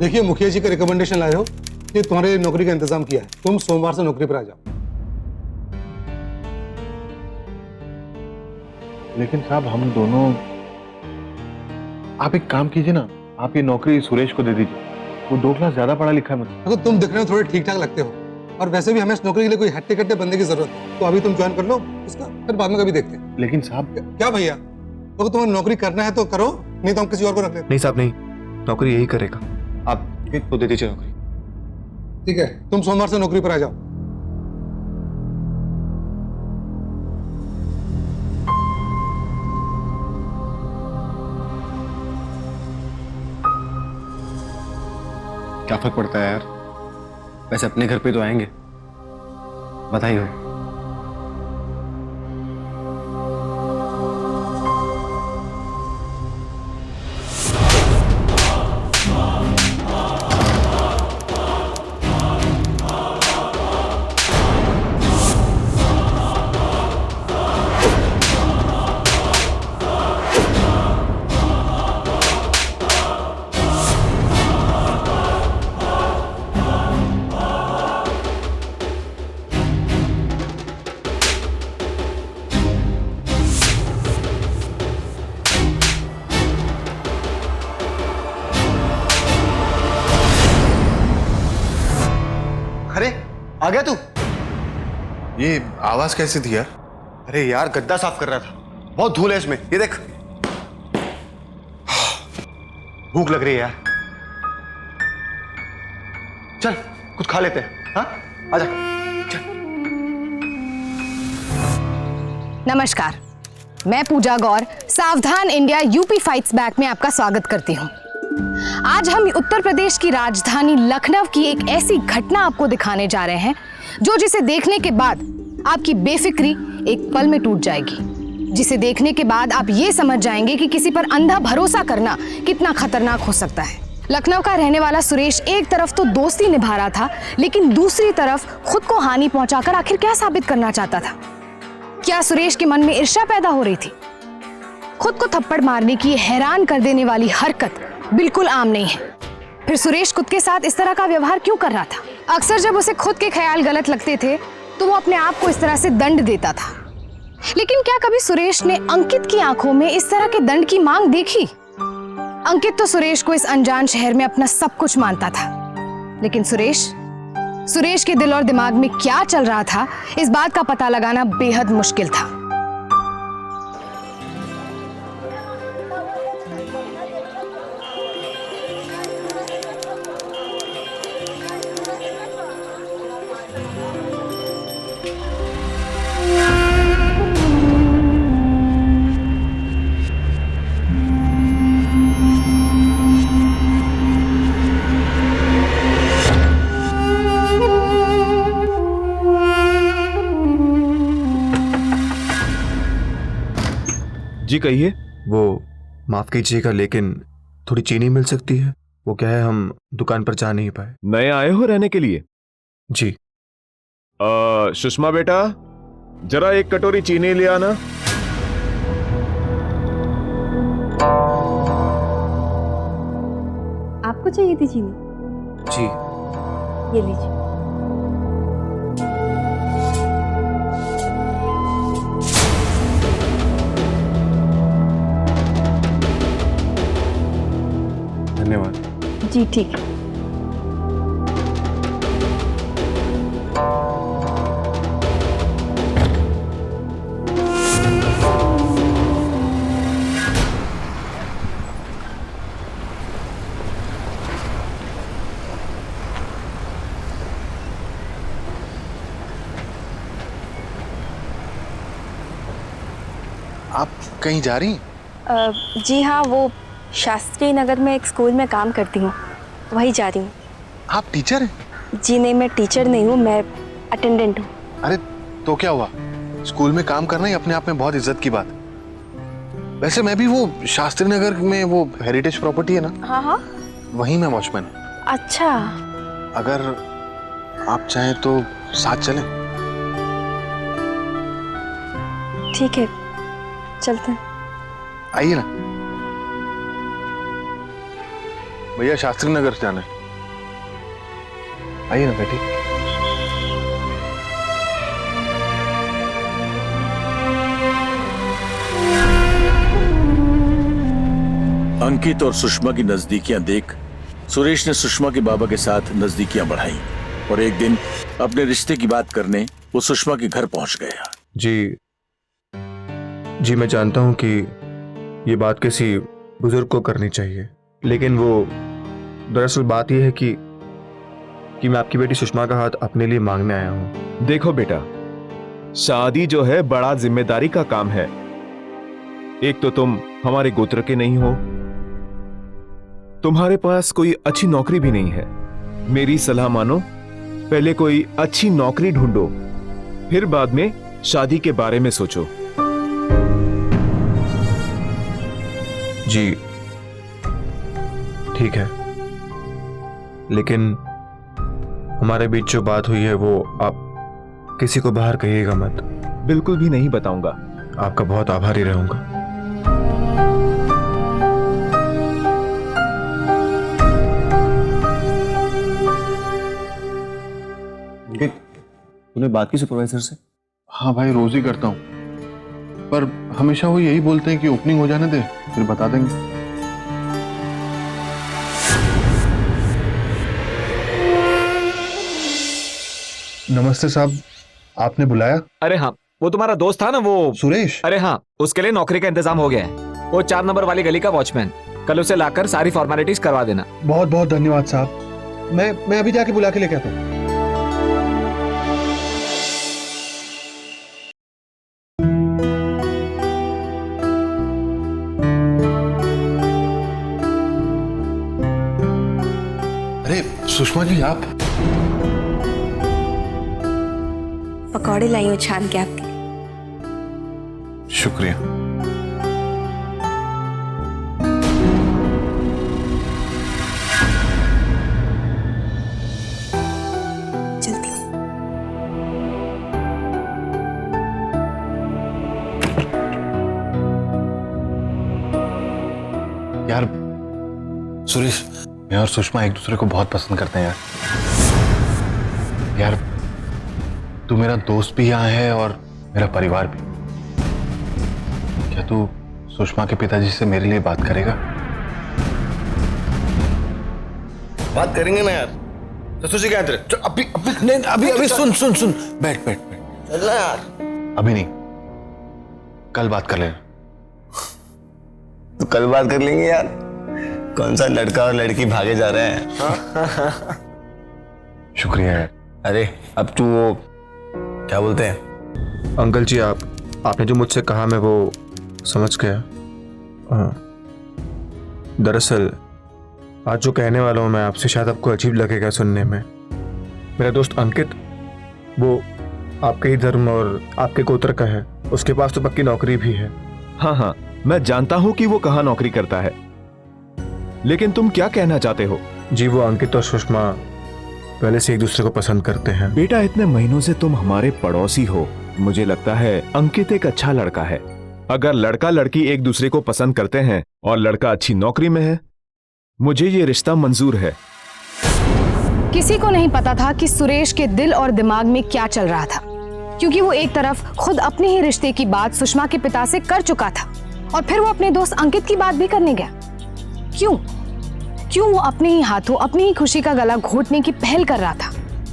देखिए, मुखिया जी का रिकमेंडेशन लाए हो कि तुम्हारे नौकरी का इंतजाम किया है, तुम सोमवार से नौकरी पर आ जाओ। लेकिन साहब हम दोनों, आप एक काम कीजिए ना, आप ये नौकरी सुरेश को दे दीजिए, वो 2 क्लास ज्यादा पढ़ा लिखा है मुझे। अगर तुम दिखने में थोड़े ठीक ठाक लगते हो और वैसे भी हमें इस नौकरी के लिए कोई हट्टे कट्टे बंदे की जरूरत है, तो अभी तुम ज्वाइन कर लो इसका, फिर बाद में कभी देखते हैं। लेकिन साहब क्या भैया, अगर तुम्हें नौकरी करना है तो करो, नहीं तो हम किसी और को रख लेते। नहीं साहब नहीं, नौकरी यही करेगा, आप तो दे दीजिए नौकरी। ठीक है, तुम सोमवार से नौकरी पर आ जाओ। क्या फर्क पड़ता है यार, वैसे अपने घर पे तो आएंगे, बधाई हो। अरे आ गया तू? ये आवाज कैसी थी यार? अरे यार गद्दा साफ कर रहा था, बहुत धूल है इसमें, ये देख। भूख लग रही है यार, चल कुछ खा लेते हैं। हाँ आजा चल। नमस्कार, मैं पूजा गौर सावधान इंडिया यूपी फाइट्स बैक में आपका स्वागत करती हूँ। आज हम उत्तर प्रदेश की राजधानी लखनऊ की एक ऐसी घटना आपको दिखाने जा रहे हैं जो जिसे देखने के बाद आपकी बेफिक्री एक पल में टूट जाएगी, जिसे देखने के बाद आप ये समझ जाएंगे कि किसी पर अंधा भरोसा करना कितना खतरनाक हो सकता है। लखनऊ का रहने वाला सुरेश एक तरफ तो दोस्ती निभा रहा था, लेकिन दूसरी तरफ खुद को हानि पहुंचाकर आखिर क्या साबित करना चाहता था? क्या सुरेश के मन में ईर्ष्या पैदा हो रही थी? खुद को थप्पड़ मारने की हैरान कर देने वाली हरकत बिल्कुल आम नहीं है। फिर सुरेश खुद के साथ इस तरह का व्यवहार क्यों कर रहा था? अक्सर जब उसे खुद के ख्याल गलत लगते थे तो वो अपने आप को इस तरह से दंड देता था, लेकिन क्या कभी सुरेश ने अंकित की आंखों में इस तरह के दंड की मांग देखी? अंकित तो सुरेश को इस अनजान शहर में अपना सब कुछ मानता था, लेकिन सुरेश के दिल और दिमाग में क्या चल रहा था, इस बात का पता लगाना बेहद मुश्किल था। जी कहिए। वो माफ कीजिएगा लेकिन थोड़ी चीनी मिल सकती है? वो क्या है, हम दुकान पर जा नहीं पाए। नए आए हो रहने के लिए? जी। सुषमा बेटा, जरा एक कटोरी चीनी ले आना। आपको चाहिए थी चीनी? जी। ये लीजिए। धन्यवाद। जी ठीक है। आप कहीं जा रही? जी हाँ, वो शास्त्री नगर में एक स्कूल में काम करती हूँ, वही जा रही हूँ। आप टीचर हैं? जी नहीं, मैं टीचर नहीं हूँ, मैं अटेंडेंट हूँ। अरे तो क्या हुआ, स्कूल में काम करना ही अपने आप में बहुत इज्जत की बात है। वैसे मैं भी वो शास्त्री नगर में वो हेरिटेज प्रॉपर्टी है ना, हाँ हाँ वहीं मैं वॉचमैन हूँ। अच्छा, अगर आप चाहें तो साथ चलें। ठीक है चलते हैं। आइए ना भैया, शास्त्री नगर जाना है। आइए ना बैठिए। अंकित और सुषमा की नजदीकियां देख सुरेश ने सुषमा के बाबा के साथ नजदीकियां बढ़ाई और एक दिन अपने रिश्ते की बात करने वो सुषमा के घर पहुंच गया। जी जी, मैं जानता हूं कि ये बात किसी बुजुर्ग को करनी चाहिए, लेकिन वो दरअसल बात यह है कि मैं आपकी बेटी सुषमा का हाथ अपने लिए मांगने आया हूं। देखो बेटा, शादी जो है बड़ा जिम्मेदारी का काम है। एक तो तुम हमारे गोत्र के नहीं हो, तुम्हारे पास कोई अच्छी नौकरी भी नहीं है। मेरी सलाह मानो, पहले कोई अच्छी नौकरी ढूंढो, फिर बाद में शादी के बारे में सोचो। जी ठीक है, लेकिन हमारे बीच जो बात हुई है वो आप किसी को बाहर कहिएगा मत। बिल्कुल भी नहीं बताऊंगा। आपका बहुत आभारी रहूंगा। तूने बात की सुपरवाइजर से? हाँ भाई, रोज ही करता हूँ, पर हमेशा वो यही बोलते हैं कि ओपनिंग हो जाने दे, फिर बता देंगे। नमस्ते साहब, आपने बुलाया? अरे हाँ, वो तुम्हारा दोस्त था ना, वो सुरेश? अरे हाँ, उसके लिए नौकरी का इंतजाम हो गया है। वो 4 नंबर वाली गली का वॉचमैन। कल उसे लाकर सारी फॉर्मेलिटीज करवा देना। बहुत बहुत धन्यवाद साहब। मैं अभी जाके बुला के लेके आता हूँ। अरे सुषमा जी, आप? पकौड़े लाई हूँ छान के आपके। शुक्रिया। चलती हूँ। यार सुरेश, मैं और सुषमा एक दूसरे को बहुत पसंद करते हैं यार। यार तू मेरा दोस्त भी यहाँ है और मेरा परिवार भी। क्या तू सुषमा के पिताजी से मेरे लिए बात करेगा? बात करेंगे ना यार। ससुर जी क्या तेरे? अभी अभी नहीं, अभी सुन बैठ बैठ बैठ। चल ना यार। अभी नहीं, कल बात कर लेना। तो कल बात कर लेंगे यार। कौन सा लड़का और लड़की भागे जा रहे हैं? शुक्रिया यार। अरे अब तू वो क्या बोलते हैं? अंकल जी, आपने जो मुझसे कहा मैं वो समझ गया। हाँ, दरअसल आज जो कहने वाला हूँ मैं आपसे, शायद आपको अजीब लगेगा सुनने में। मेरा दोस्त अंकित, वो आपके ही धर्म और आपके गोत्र का है। उसके पास तो पक्की नौकरी भी है। हाँ हाँ, मैं जानता हूं कि वो कहाँ नौकरी करता है, लेकिन तुम क्या कहना चाहते हो? जी, वो अंकित और सुषमा पहले से एक दूसरे को पसंद करते हैं। बेटा, इतने महीनों से तुम हमारे पड़ोसी हो। मुझे लगता है अंकित एक अच्छा लड़का है। अगर लड़का लड़की एक दूसरे को पसंद करते हैं और लड़का अच्छी नौकरी में है, मुझे ये रिश्ता मंजूर है। किसी को नहीं पता था कि सुरेश के दिल और दिमाग में क्या चल रहा था, क्योंकि वो एक तरफ खुद अपने ही रिश्ते की बात सुषमा के पिता से कर चुका था और फिर वो अपने दोस्त अंकित की बात भी करने गया। क्यों वो अपने ही हाथों अपनी ही खुशी का गला घोटने की पहल कर रहा था?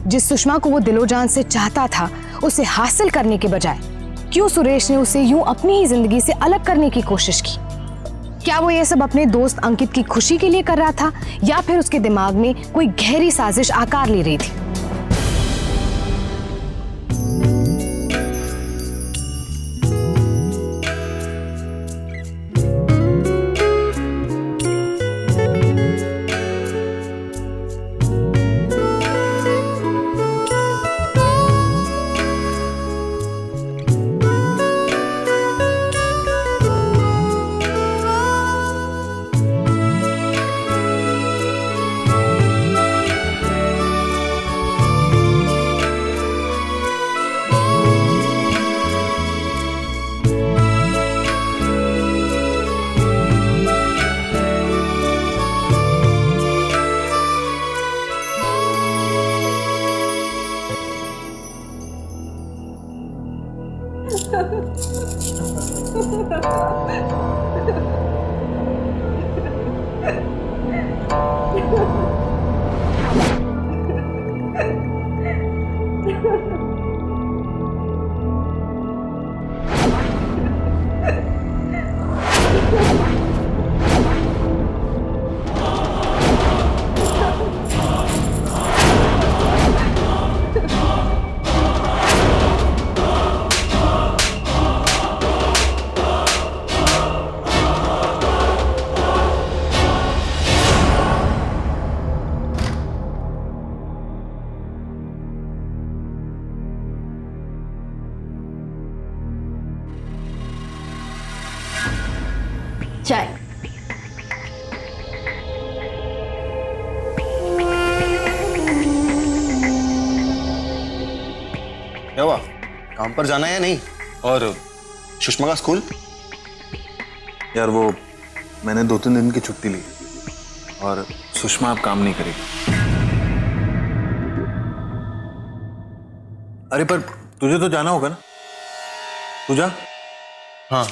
जिस सुषमा को वो दिलो जान से चाहता था, उसे हासिल करने के बजाय क्यों सुरेश ने उसे यूं अपनी ही जिंदगी से अलग करने की कोशिश की? क्या वो ये सब अपने दोस्त अंकित की खुशी के लिए कर रहा था, या फिर उसके दिमाग में कोई गहरी साजिश आकार ले रही थी? चाय। क्या हुआ, काम पर जाना है या नहीं? और सुषमा का स्कूल? यार वो मैंने 2-3 दिन की छुट्टी ली और सुषमा अब काम नहीं करेगी। अरे पर तुझे तो जाना होगा ना, तू जा। हाँ।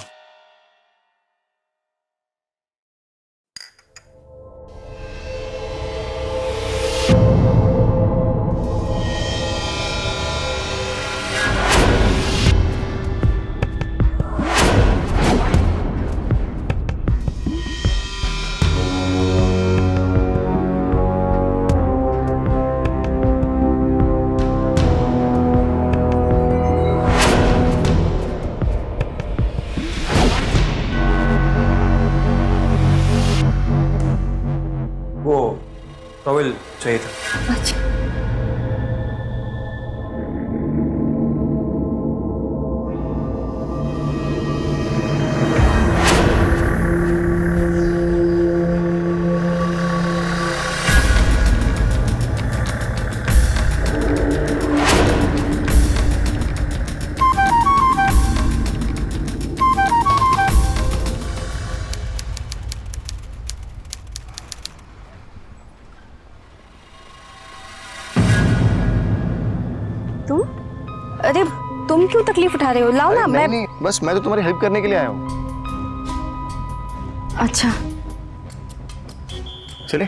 वो टॉवेल चाहिए था। अच्छा। तुम? अरे तुम क्यों तकलीफ उठा रहे हो? लाओ ना, मैं नहीं, बस मैं तो तुम्हारी हेल्प करने के लिए आया हूँ। अच्छा। चले।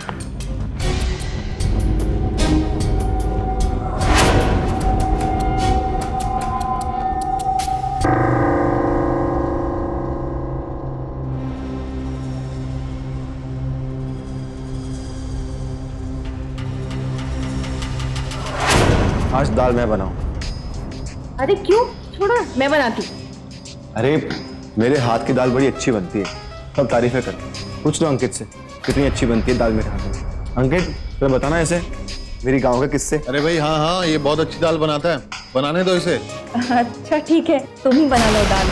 आज दाल मैं बनाऊं। अरे क्यों? छोड़ो, मैं बनाती हूँ। अरे मेरे हाथ की दाल बड़ी अच्छी बनती है, सब तारीफें करते हैं। पूछ लो अंकित से कितनी अच्छी बनती है दाल मेरे हाथ में। अंकित तो बताना ऐसे मेरी गांव के किस्से। अरे भाई हाँ हाँ, ये बहुत अच्छी दाल बनाता है, बनाने दो इसे। अच्छा ठीक है, तुम ही बना लो दाल।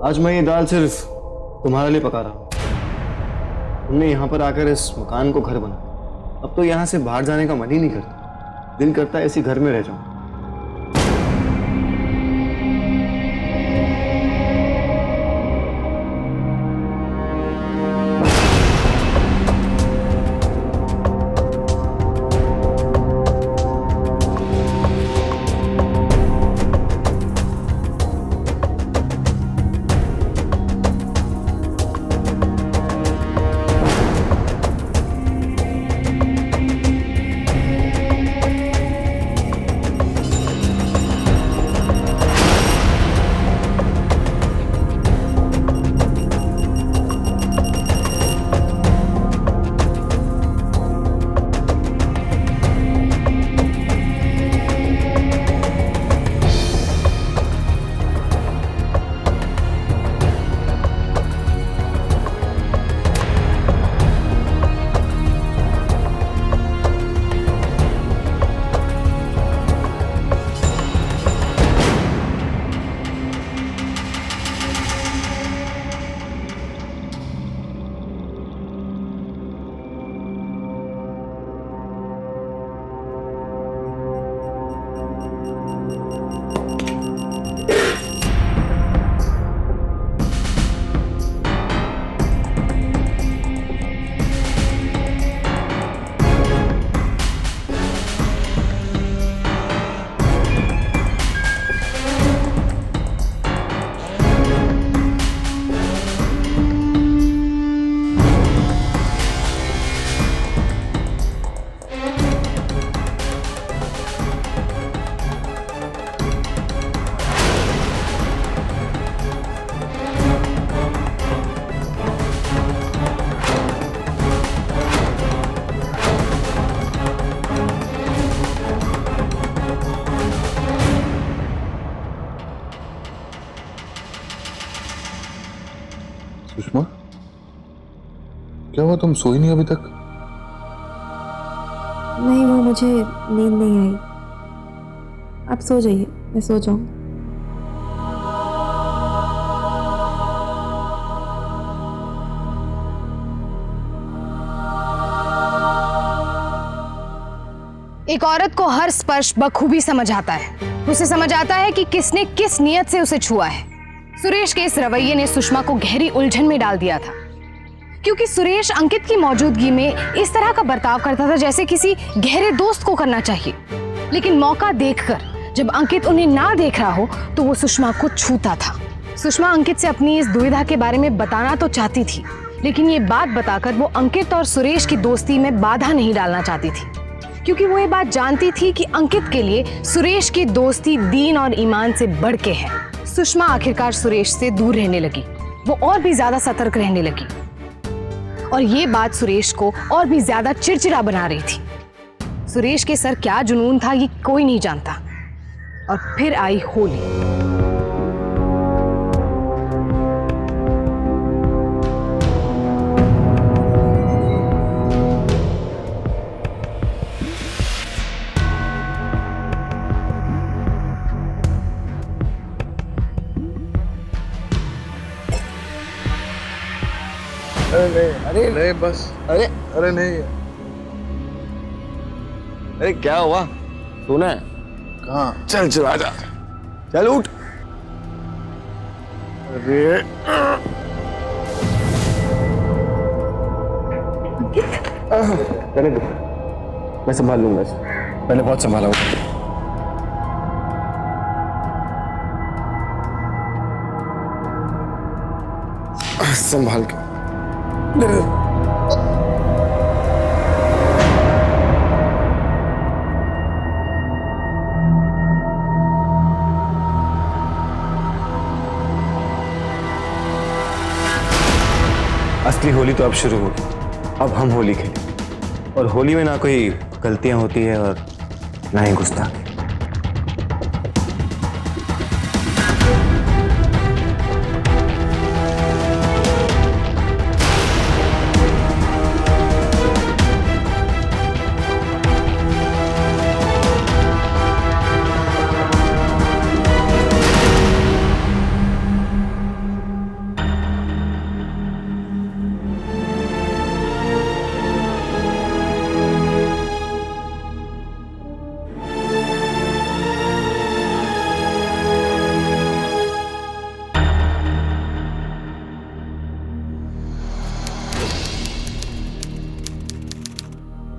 आज मैं ये दाल सिर्फ तुम्हारे लिए पका रहा हूँ। तुमने यहाँ पर आकर इस मकान को घर बनाया, अब तो यहाँ से बाहर जाने का मन ही नहीं करता। दिल करता है इसी घर में रह जाऊं। क्या हुआ, तुम सोई नहीं अभी तक? नहीं, वो मुझे नींद नहीं आई। आप सो जाइए, मैं सो जाऊँ। एक औरत को हर स्पर्श बखूबी समझ आता है। उसे समझ आता है कि किसने किस नियत से उसे छुआ है। सुरेश के इस रवैये ने सुषमा को गहरी उलझन में डाल दिया था, क्योंकि सुरेश अंकित की मौजूदगी में इस तरह का बर्ताव करता था जैसे किसी गहरे दोस्त को करना चाहिए। लेकिन मौका देखकर जब अंकित उन्हें ना देख रहा हो तो वो सुषमा को छूता था। सुषमा अंकित से अपनी इस दुविधा के बारे में बताना तो चाहती थी, लेकिन ये बात बताकर वो अंकित और सुरेश की दोस्ती में बाधा नहीं डालना चाहती थी, क्योंकि वो ये बात जानती थी कि अंकित के लिए सुरेश की दोस्ती दीन और ईमान से बढ़ के है। सुषमा आखिरकार सुरेश से दूर रहने लगी। वो और भी ज्यादा सतर्क रहने लगी और ये बात सुरेश को और भी ज्यादा चिड़चिड़ा बना रही थी। सुरेश के सर क्या जुनून था ये कोई नहीं जानता। और फिर आई होली। अरे नहीं, बस। अरे नहीं। अरे क्या हुआ, सोना है? कहाँ? चल चल आजा, चल उठ। अरे रहने दो, मैं संभाल लूंगा इसे। मैंने बहुत संभाला हुआ। संभाल के। असली होली तो अब शुरू होगी। अब हम होली खेलें और होली में ना कोई गलतियां होती है और ना ही गुस्ताखी।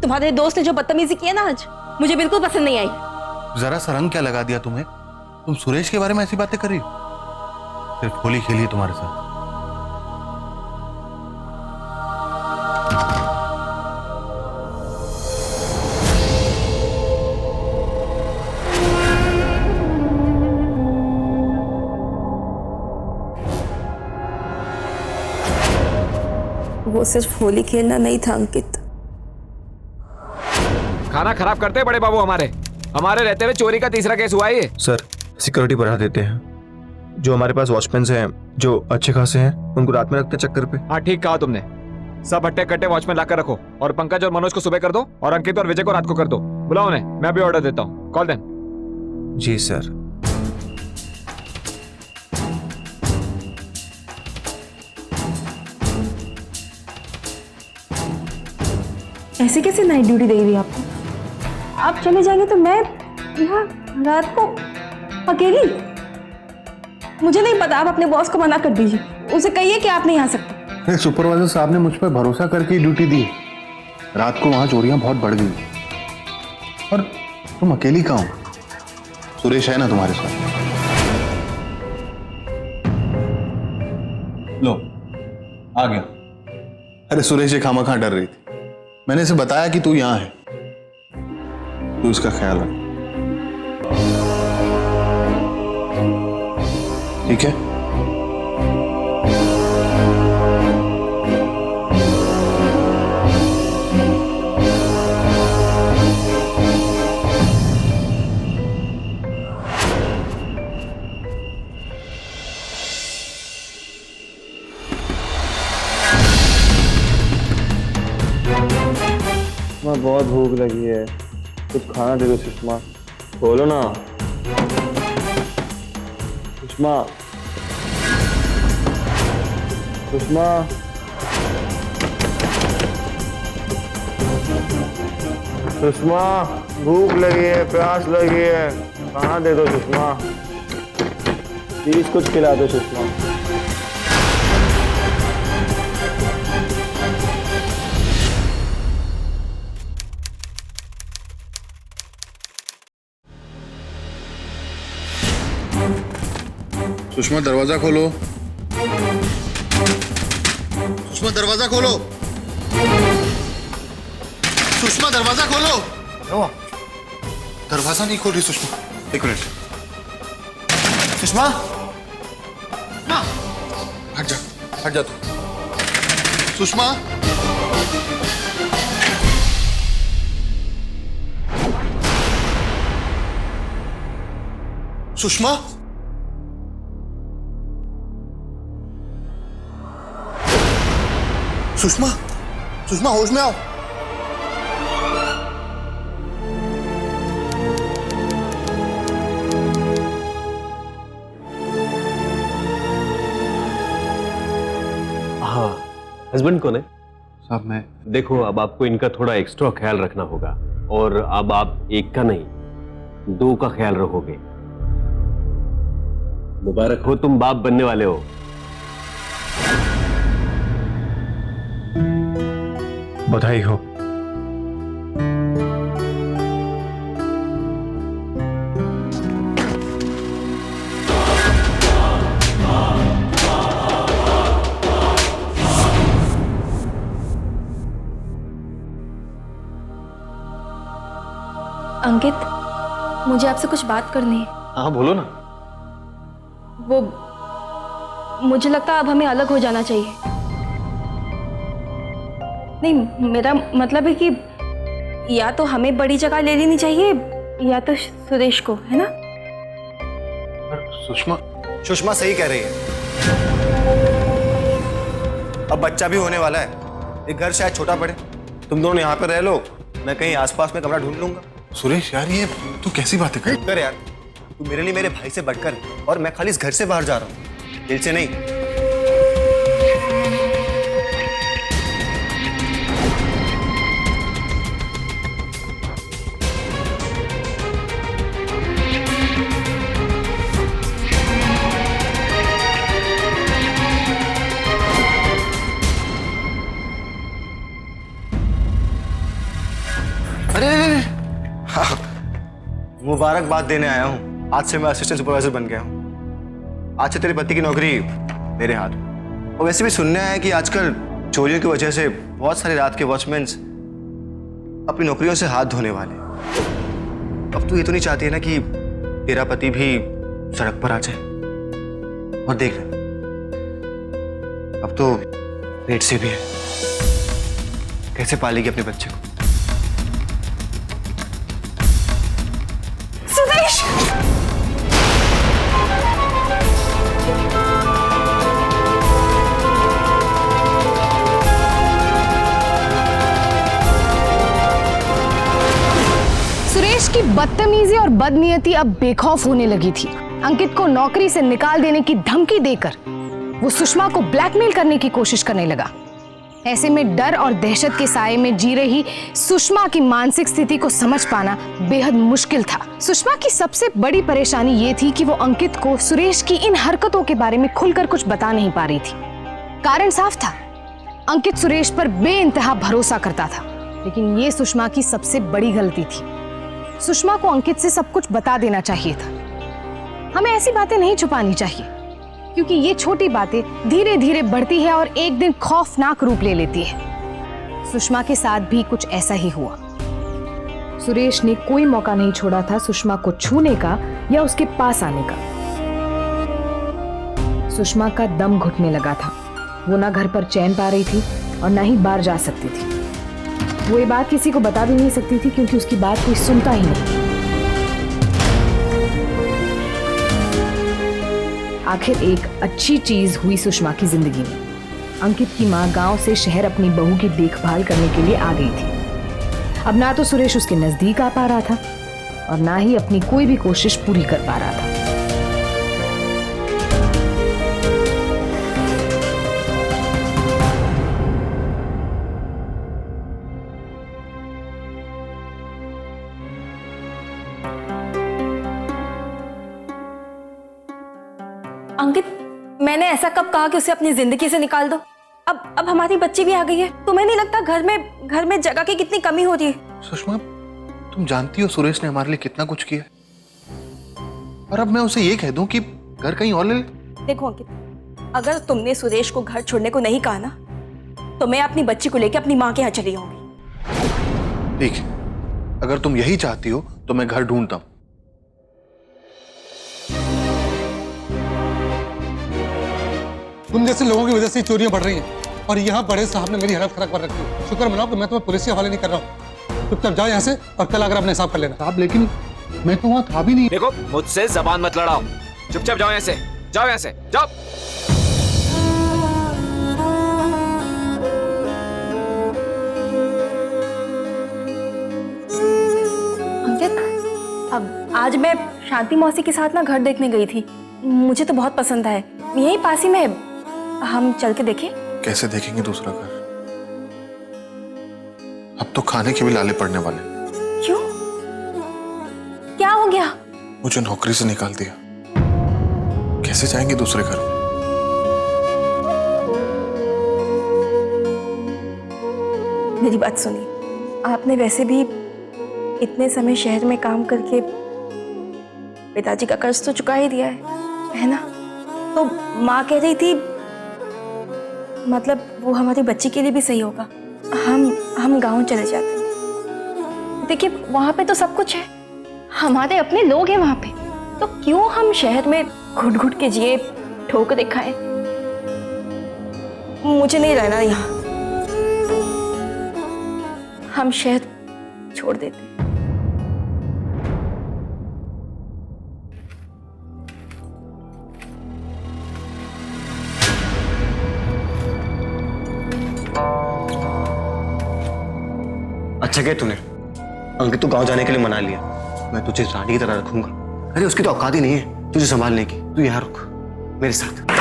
तुम्हारे दोस्त ने जो बदतमीजी की है ना आज, मुझे बिल्कुल पसंद नहीं आई। जरा सा रंग क्या लगा दिया तुम्हें? तुम सुरेश के बारे में ऐसी बातें कर रही हो? सिर्फ होली खेली है तुम्हारे साथ। वो सिर्फ होली खेलना नहीं था अंकित। खाना खराब करते हैं बड़े बाबू हमारे रहते हुए चोरी का तीसरा केस हुआ है ये। सर सिक्योरिटी बढ़ा देते हैं। जो हमारे पास वॉचमैन हैं जो अच्छे खासे हैं उनको रात में रखते चक्कर पे। हाँ ठीक कहा तुमने। सब हट्टे कट्टे वॉचमैन लाकर रखो और पंकज और मनोज को सुबह कर दो और अंकित और विजय को रात को कर दो। बुलाओ उन्हें, मैं भी ऑर्डर देता हूँ। Call then. जी सर। ऐसे कैसे नाइट ड्यूटी दे दी आपको? आप चले जाएंगे तो मैं यहाँ रात को अकेली? मुझे नहीं पता, आप अपने बॉस को मना कर दीजिए। उसे कहिए कि आप नहीं आ सकते। सुपरवाइजर साहब ने मुझ पर भरोसा करके ड्यूटी दी। रात को वहां चोरियां बहुत बढ़ गई और तुम अकेली कहाँ हो? सुरेश है ना तुम्हारे साथ? लो आ गया। अरे सुरेश ये खामा डर रही थी। मैंने इसे बताया कि तू यहां है, तू इसका ख्याल रख, ठीक है? सुषमा बहुत भूख लगी है, कुछ खाना दे दो सुषमा। बोलो ना सुषमा। सुषमा सुषमा भूख लगी है, प्यास लगी है, खाना दे दो सुषमा। प्लीज कुछ खिला दो सुषमा। सुषमा दरवाजा खोलो। सुषमा दरवाजा खोलो। सुषमा दरवाजा खोलो। दरवाजा नहीं खोल रही सुषमा। एक मिनट। सुषमा हट जा, हट जा तू। सुषमा सुषमा सुषमा सुषमा होश में आओ। हाँ, हस्बैंड कौन है? साहब मैं देखो, अब आपको इनका थोड़ा एक्स्ट्रा ख्याल रखना होगा, और अब आप एक का नहीं 2 का ख्याल रखोगे। मुबारक हो, तुम बाप बनने वाले हो। बधाई हो। अंकित, मुझे आपसे कुछ बात करनी है। हाँ बोलो ना। वो मुझे लगता है अब हमें अलग हो जाना चाहिए। नहीं, मेरा मतलब है कि या तो हमें बड़ी जगह ले लेनी चाहिए या तो सुरेश को, है ना? सुषमा सुषमा सही कह रही है। अब बच्चा भी होने वाला है, ये घर शायद छोटा पड़े। तुम दोनों यहाँ पे रह लो, मैं कहीं आसपास में कमरा ढूंढ लूंगा। सुरेश यार, ये तू कैसी बातें कर? कर यार, तू मेरे लिए मेरे भाई से बढ़कर है, और मैं खाली इस घर से बाहर जा रहा हूँ, दिल से नहीं। मुबारकबाद देने आया हूँ। आज से मैं असिस्टेंट सुपरवाइजर बन गया हूँ। आज से तेरे पति की नौकरी मेरे हाथ में। और वैसे भी सुनने आया कि आजकल चोरियों की वजह से बहुत सारे रात के वॉचमैन अपनी नौकरियों से हाथ धोने वाले। अब तू ये तो नहीं चाहती है ना कि तेरा पति भी सड़क पर आ जाए? और देख ले, अब तो पेट से भी है, कैसे पालेगी अपने बच्चे को? सुरेश! सुरेश की बदतमीजी और बदनीयती अब बेखौफ होने लगी थी। अंकित को नौकरी से निकाल देने की धमकी देकर वो सुषमा को ब्लैकमेल करने की कोशिश करने लगा। ऐसे में डर और दहशत के साए में जी रही सुषमा की मानसिक स्थिति को समझ पाना बेहद मुश्किल था। सुषमा की सबसे बड़ी परेशानी ये थी कि वो अंकित को सुरेश की इन हरकतों के बारे में खुलकर कुछ बता नहीं पा रही थी। कारण साफ था, अंकित सुरेश पर बेइंतहा भरोसा करता था, लेकिन ये सुषमा की सबसे बड़ी गलती थी। सुषमा को अंकित से सब कुछ बता देना चाहिए था। हमें ऐसी बातें नहीं छुपानी चाहिए, क्योंकि ये छोटी बातें धीरे धीरे बढ़ती है और एक दिन खौफनाक रूप ले लेती है। सुषमा के साथ भी कुछ ऐसा ही हुआ। सुरेश ने कोई मौका नहीं छोड़ा था सुषमा को छूने का या उसके पास आने का। सुषमा का दम घुटने लगा था। वो ना घर पर चैन पा रही थी और ना ही बाहर जा सकती थी। वो ये बात किसी को बता भी नहीं सकती थी, क्योंकि उसकी बात कोई सुनता ही नहीं। आखिर एक अच्छी चीज हुई सुषमा की जिंदगी में। अंकित की माँ गांव से शहर अपनी बहू की देखभाल करने के लिए आ गई थी। अब ना तो सुरेश उसके नजदीक आ पा रहा था और ना ही अपनी कोई भी कोशिश पूरी कर पा रहा था। अंकित, मैंने ऐसा कब कहा कि उसे अपनी जिंदगी से निकाल दो? अब हमारी बच्ची भी आ गई है। तुम्हें नहीं लगता घर में जगह की कितनी कमी हो रही है? सुषमा, तुम जानती हो सुरेश ने हमारे लिए कितना कुछ किया, और अब मैं उसे ये कह दूं कि घर कहीं और ले ले? देखो अंकित, अगर तुमने सुरेश को घर छोड़ने को नहीं कहा ना, तो मैं अपनी बच्ची को लेकर अपनी माँ के यहाँ चली जाऊंगी। ठीक है, अगर तुम यही चाहती हो तो मैं घर ढूंढता हूं। तुम जैसे लोगों की वजह से चोरियां बढ़ रही हैं और यहाँ बड़े साहब ने मेरी हालत खराब कर रखी है। शुक्र मनाओ कि मैं तुम्हें पुलिस के हवाले नहीं कर रहा हूँ। चुपचाप जाओ यहाँ से और कल आकर अपने हिसाब कर लेना। साहब, लेकिन मैं तो वहां था भी नहीं। देखो, मुझसे जबान मत लड़ाओ, चुपचाप जाओ यहाँ से, जाओ यहाँ से, जाओ। अंकित, अब आज मैं शांति मौसी के साथ ना घर देखने गई थी। मुझे तो बहुत पसंद आया। यहीं पास ही में, हम चल के देखें? कैसे देखेंगे दूसरा घर? अब तो खाने के भी लाले पड़ने वाले। क्यों? क्या हो गया? मुझे नौकरी से निकाल दिया, कैसे जाएंगे दूसरे घर में? मेरी बात सुनिए, आपने वैसे भी इतने समय शहर में काम करके पिताजी का कर्ज तो चुका ही दिया है ना? तो माँ कह रही थी, मतलब वो हमारी बच्ची के लिए भी सही होगा, हम गांव चले जाते हैं। देखिए, वहां पे तो सब कुछ है, हमारे अपने लोग हैं वहां पे, तो क्यों हम शहर में घुट घुट के जिए, ठोकरे खाएं? मुझे नहीं रहना यहाँ, हम शहर छोड़ देते हैं। अच्छा क्या तूने अंकित तो गांव जाने के लिए मना लिया। मैं तुझे रानी की तरह रखूंगा। अरे उसकी तो औकात ही नहीं है तुझे संभालने की। तू यहाँ रुक मेरे साथ।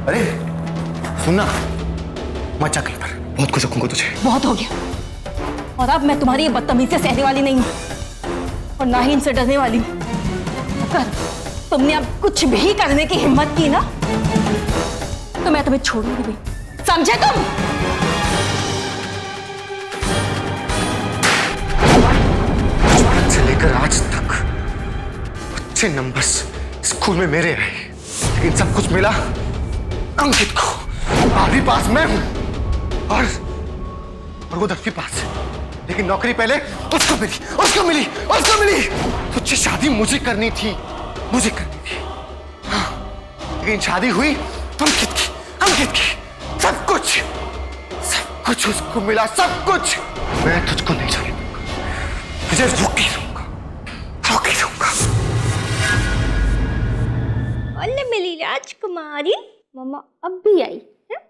अरे सुनना, मत जा कहीं पर, बहुत कुछ रखूंगा तुझे। बहुत हो गया, और अब मैं तुम्हारी ये बदतमीजी से सहने वाली नहीं हूँ, और ना ही इनसे डरने वाली हूँ। अगर तुमने अब कुछ भी करने की हिम्मत की ना, तो मैं तुम्हें छोड़ूंगी भी, समझे तुम? से लेकर आज तक अच्छे नंबर्स स्कूल में मेरे आए, लेकिन सब कुछ मिला अंकित को। आधी पास मैं हूं और वो 10वीं पास, लेकिन नौकरी पहले उसको मिली। तुझसे शादी मुझे करनी थी, हाँ, लेकिन शादी हुई अंकित की। सब कुछ उसको मिला, सब कुछ। मैं तुझको नहीं छोड़ूंगा, तुझे रोके दूंगा। अल्ले मेरी राजकुमारी, मम्मा अब भी आई है?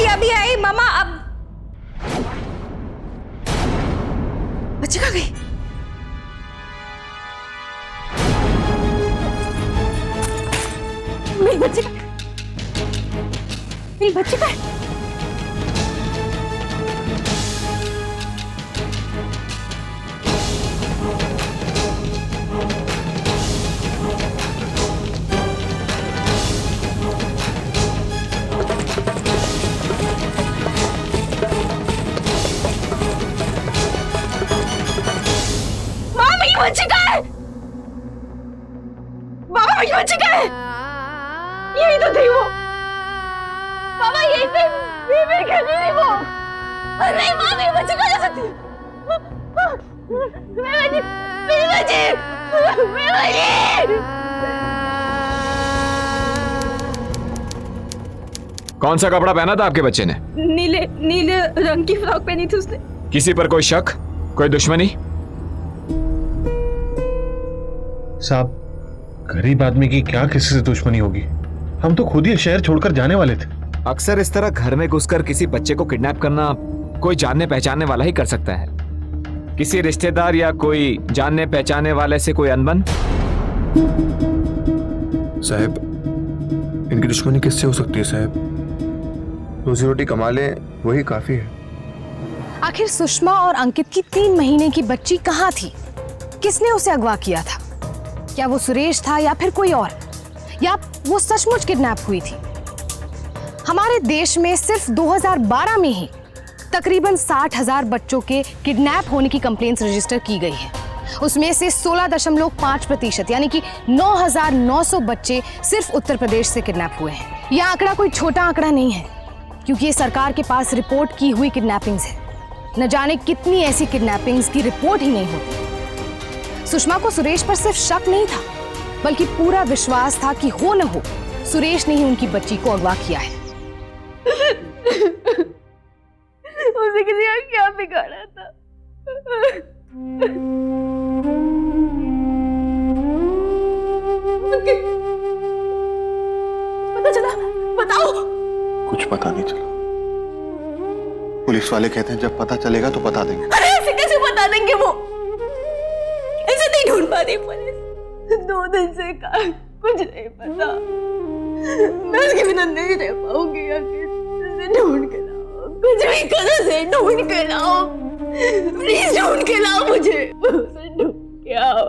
अभी आई मामा। अब बच्ची कहाँ गई? मेरी बच्ची का है? बच्ची का है? बाबा मेरी बच्ची का है? यही तो थी वो। बाबा यही थी, मेरी घर थी वो। नहीं माँ, मेरी बच्ची का जा सकती। मेरी बच्ची। कौन सा कपड़ा पहना था आपके बच्चे ने? नीले रंग की फ्रॉक पहनी थी उसने। किसी पर कोई शक, कोई दुश्मनी? साहब, गरीब आदमी की क्या किसी से दुश्मनी होगी? हम तो खुद ही शहर छोड़कर जाने वाले थे। अक्सर इस तरह घर में घुसकर किसी बच्चे को किडनैप करना कोई जानने पहचानने वाला ही कर सकता है। किसी रिश्तेदार या कोई जानने पहचानने वाले से कोई अनबन। साहब, इनकी दुश्मनी किससे हो सकती है साहब? रोजी रोटी कमा ले वही काफी है। आखिर सुषमा और अंकित की 3 महीने की बच्ची कहाँ थी? किसने उसे अगवा किया था? क्या वो सुरेश था या फिर कोई और, या वो सचमुच किडनैप हुई थी? हमारे देश में सिर्फ 2012 में ही तकरीबन 60,000 बच्चों के किडनैप होने की कंप्लेंट्स रजिस्टर की गई है। उसमें से 16.5% यानी कि 9,900 बच्चे सिर्फ उत्तर प्रदेश से किडनैप हुए हैं। यह आंकड़ा कोई छोटा आंकड़ा नहीं है, क्योंकि ये सरकार के पास रिपोर्ट की हुई किडनैपिंग्स है। न जाने कितनी ऐसी किडनैपिंग्स की रिपोर्ट ही नहीं होती। सुषमा को सुरेश पर सिर्फ शक नहीं था, बल्कि पूरा विश्वास था कि हो न हो सुरेश ने ही उनकी बच्ची को अगवा किया है। उसे किसी का क्या बिगाड़ा था? पता चला? बताओ। कुछ पता नहीं चला। पुलिस वाले कहते हैं जब पता चलेगा तो बता देंगे। अरे ऐसे कैसे बता देंगे वो? ऐसे नहीं ढूंढ पा रही पुलिस। 2 दिन से कुछ नहीं पता। मैं उसके बिना नहीं रह पाऊंगी। उसे ढूंढ के लाओ, कुछ भी करो से ढूंढ के लाओ। प्लीज ढूंढ के लाओ मुझे। उसे ढूंढ के आओ।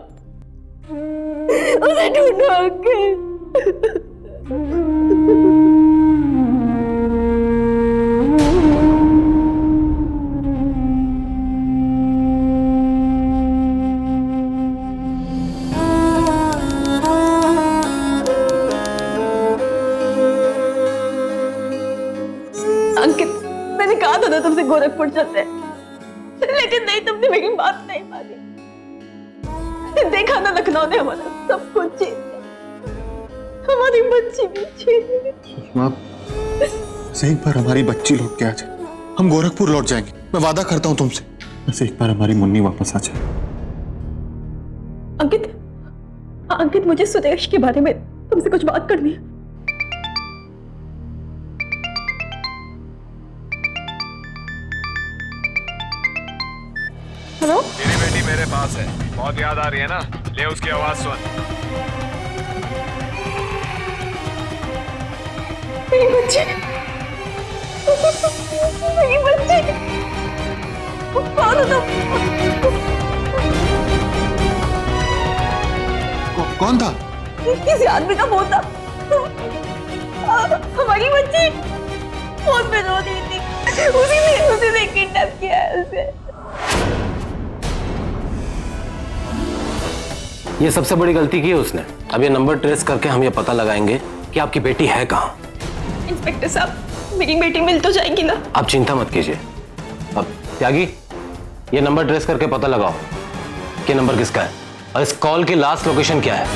उसे ढूंढो अंकित। अंकित, मैंने कहा था ना तुमसे गोरखपुर चलते हैं, लेकिन नहीं, तुमने मेरी बात नहीं मानी। देखा ना लखनऊ ने हमारा सब कुछ छीन लिया, हमारी बच्ची भी छीन ली। सुषमा, बस एक बार हमारी बच्ची लौट के आ जाए, हम गोरखपुर लौट जाएंगे। मैं वादा करता हूँ तुमसे, बस एक बार हमारी मुन्नी वापस आ जाए। अंकित, अंकित, मुझे सुरेश के बारे में तुमसे कुछ बात करनी है। हेलो? तेरी बेटी मेरे पास है, बहुत याद आ रही है ना? ले उसकी आवाज सुन। मेरी बच्ची, मेरी बच्ची, कौन हो तुम? कौन था? किसी आदमी का फोन था। हमारी बच्ची फोन पे रो रही थी, उसी ने किडनैप किया है उसे। ये सबसे बड़ी गलती की है उसने। अब ये नंबर ट्रेस करके हम ये पता लगाएंगे कि आपकी बेटी है कहाँ। इंस्पेक्टर साहब, मेरी बेटी मिल तो जाएगी ना? आप चिंता मत कीजिए। अब त्यागी, ये नंबर ट्रेस करके पता लगाओ कि नंबर किसका है और इस कॉल की लास्ट लोकेशन क्या है।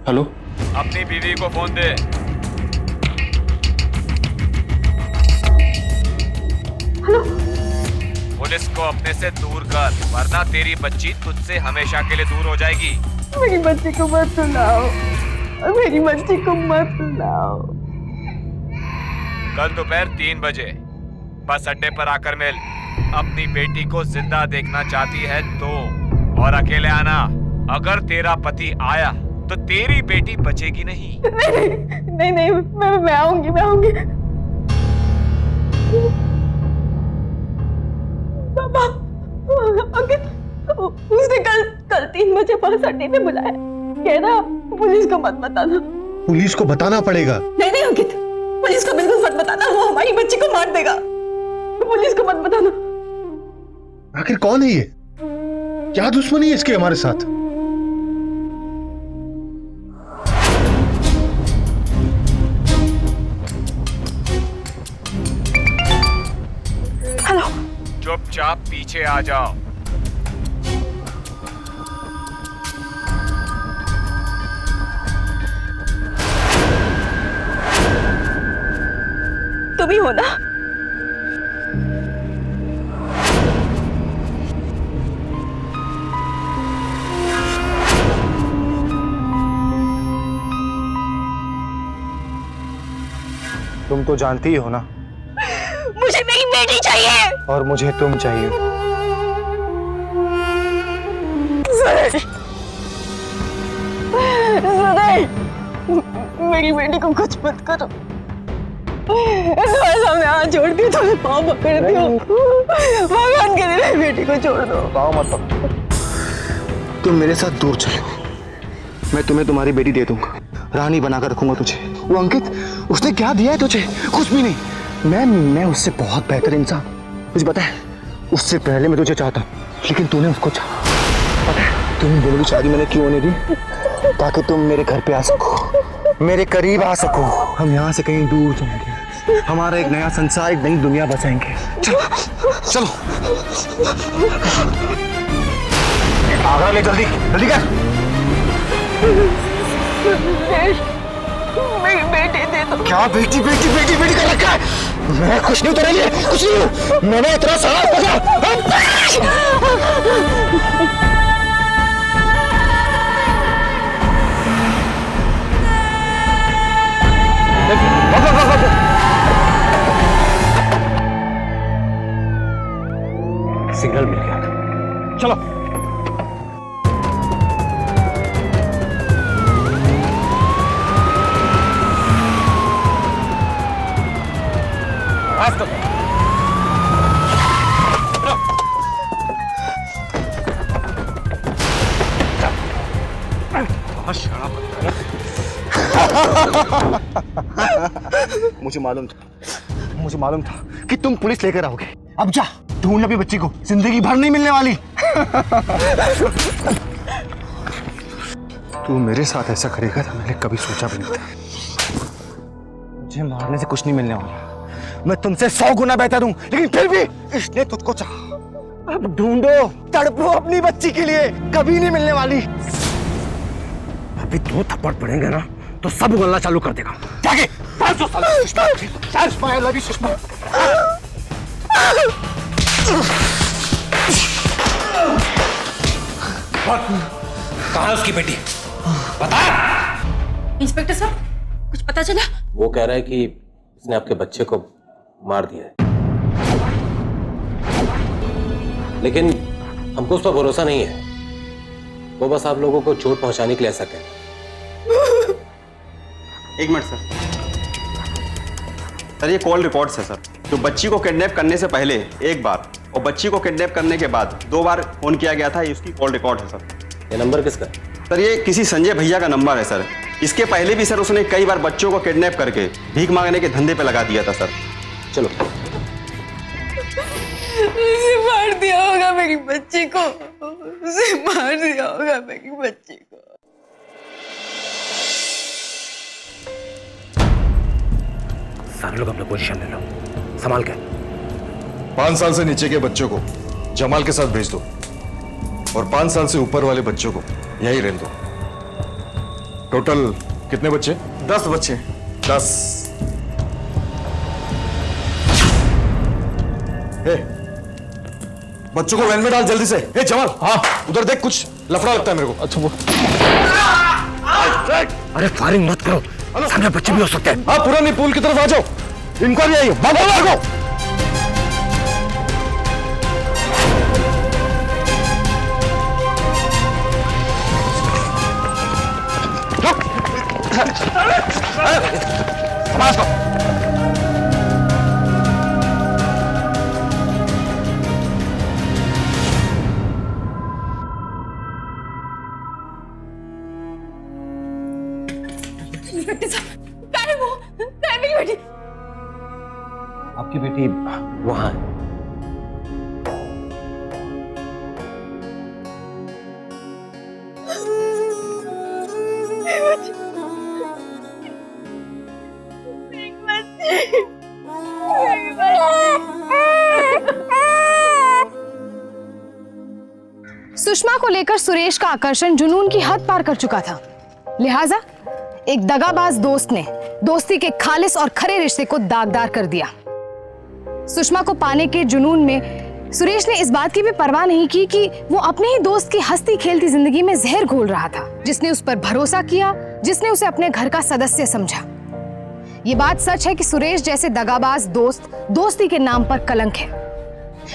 हेलो? अपनी बीवी को फोन दे। हेलो? पुलिस को अपने से दूर कर, वरना तेरी बच्ची तुझसे हमेशा के लिए दूर हो जाएगी। मेरी बच्ची को मत सुनाओ, मेरी बच्ची को मत सुनाओ। कल दोपहर 3 बजे बस अड्डे पर आकर मिल। अपनी बेटी को जिंदा देखना चाहती है तो, और अकेले आना। अगर तेरा पति आया तो तेरी बेटी बचेगी नहीं। नहीं नहीं, मैं आऊंगी, मैं आऊंगी। पापा, अंकित, उसने कल 3 बजे बस अड्डे में बुलाया। कह रहा पुलिस को मत बताना। पुलिस को बताना पड़ेगा। नहीं नहीं अंकित, पुलिस को बिल्कुल मत बताना, वो हमारी बच्ची को मार देगा। पुलिस को मत बताना। आखिर कौन है ये? क्या दुश्मनी है इसकी हमारे साथ? हेलो? चुपचाप पीछे आ जाओ। तुम ही हो ना? तुम तो जानती ही हो ना, मुझे मेरी बेटी चाहिए। और मुझे तुम चाहिए। सुरेश, मेरी बेटी को कुछ मत करो। सामने हाथ जोड़ दिए, तुम्हें पाँव पकड़ दियो। भगवान के लिए मेरी बेटी को छोड़ दो। पाँव मत पकड़ो। तुम मेरे साथ दूर चलो, मैं तुम्हें तुम्हारी बेटी दे दूंगा, रानी बनाकर रखूंगा तुझे। वो अंकित, उसने क्या दिया है तुझे? कुछ भी नहीं। मैं उससे बहुत बेहतर इंसान। मुझे पता है, उससे पहले मैं तुझे चाहता, लेकिन तूने उसको चाहा। पता है तुम दोनों की शादी मैंने क्यों होने दी? ताकि तुम मेरे घर पे आ सको, मेरे करीब आ सको। हम यहाँ से कहीं दूर जाएंगे, हमारा एक नया संसार, एक नई दुनिया बसाएंगे। चलो चलो, आगरा ले, जल्दी जल्दी कर। मेरी बेटी दे दो। क्या बेटी बेटी बेटी बेटी कर रखा है? मैं कुछ नहीं तेरे लिए, कुछ नहीं हूँ। मैंने इतना सारा सिग्नल मिल गया। चलो। मुझे मालूम था कि तुम पुलिस लेकर आओगे। अब जा ढूंढ अपनी बच्ची को, जिंदगी भर नहीं मिलने वाली। तू मेरे साथ ऐसा करेगा था मैंने कभी सोचा भी नहीं था। मुझे मारने से कुछ नहीं मिलने वाला। मैं तुमसे 100 गुना बेहतर हूं, लेकिन फिर भी इसने तुझको चाहा। अब ढूंढो, तड़पो अपनी बच्ची के लिए, कभी नहीं मिलने वाली। अभी 2 थप्पड़ पड़ेंगे ना तो सब उगलना चालू कर देगा। जाके Sushma, I love you, Sushma. कहाँ है उसकी बेटी? बता। इंस्पेक्टर साहब, कुछ पता चला? वो कह रहा है कि उसने आपके बच्चे को मार दिया है, लेकिन हमको उस पर भरोसा नहीं है। वो बस आप लोगों को चोट पहुंचाने के लिए ऐसा कह। एक मिनट सर, ये कॉल रिकॉर्ड्स है सर। जो बच्ची को किडनैप करने से पहले एक बार और बच्ची को किडनैप करने के बाद 2 बार फोन किया गया था, ये उसकी कॉल रिकॉर्ड है सर। ये नंबर किसका? सर ये किसी संजय भैया का नंबर है सर। इसके पहले भी सर उसने कई बार बच्चों को किडनैप करके भीख मांगने के धंधे पे लगा दिया था सर। चलो। उसे मार दिया होगा मेरी बच्ची को, उसे मार दिया होगा मेरी बच्ची को। सारे लोग अपना पोजीशन ले लो, संभाल के। 5 साल से नीचे के बच्चों को जमाल के साथ भेज दो और 5 साल से ऊपर वाले बच्चों को यहीं रहने दो। टोटल कितने बच्चे? 10 बच्चे। 10। बच्चों को वैन में डाल जल्दी से। हे जमाल, हाँ उधर देख, कुछ लफड़ा लगता है मेरे को। अच्छा वो, अरे फायरिंग मत करो, सामने बच्चे भी हो सकते हैं। हाँ पुरानी पुल की तरफ आ जाओ, इंक्वायरी आई है, भागो भागो। समाज को मेरी बेटी, आपकी बेटी वहां है। सुषमा को लेकर सुरेश का आकर्षण जुनून की हद पार कर चुका था, लिहाजा एक दगाबाज दोस्त ने दोस्ती के खालिस और खरे रिश्ते को दागदार कर दिया। सुषमा को पाने के जुनून में सुरेश ने इस बात की भी परवाह नहीं की कि वो अपने ही दोस्त की हंसती खेलती जिंदगी में जहर घोल रहा था, जिसने उस पर भरोसा किया, जिसने उसे अपने घर का सदस्य समझा। ये बात सच है कि सुरेश जैसे दगाबाज दोस्त दोस्ती के नाम पर कलंक है,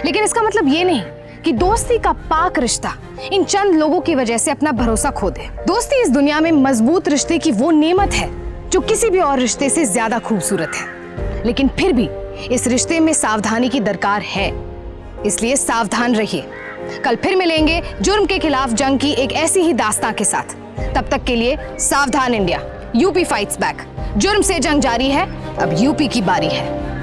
लेकिन इसका मतलब ये नहीं कि दोस्ती का पाक रिश्ता इन चंद लोगों की वजह से अपना भरोसा खो दे। दोस्ती इस दुनिया में मजबूत रिश्ते की वो नेमत है जो किसी भी और रिश्ते से ज्यादा खूबसूरत है, लेकिन फिर भी इस रिश्ते में सावधानी की दरकार है, इसलिए सावधान रहिए। कल फिर मिलेंगे जुर्म के खिलाफ जंग की एक ऐसी ही दास्तां के साथ। तब तक के लिए सावधान इंडिया, यूपी फाइट्स बैक। जुर्म से जंग जारी है, अब यूपी की बारी है।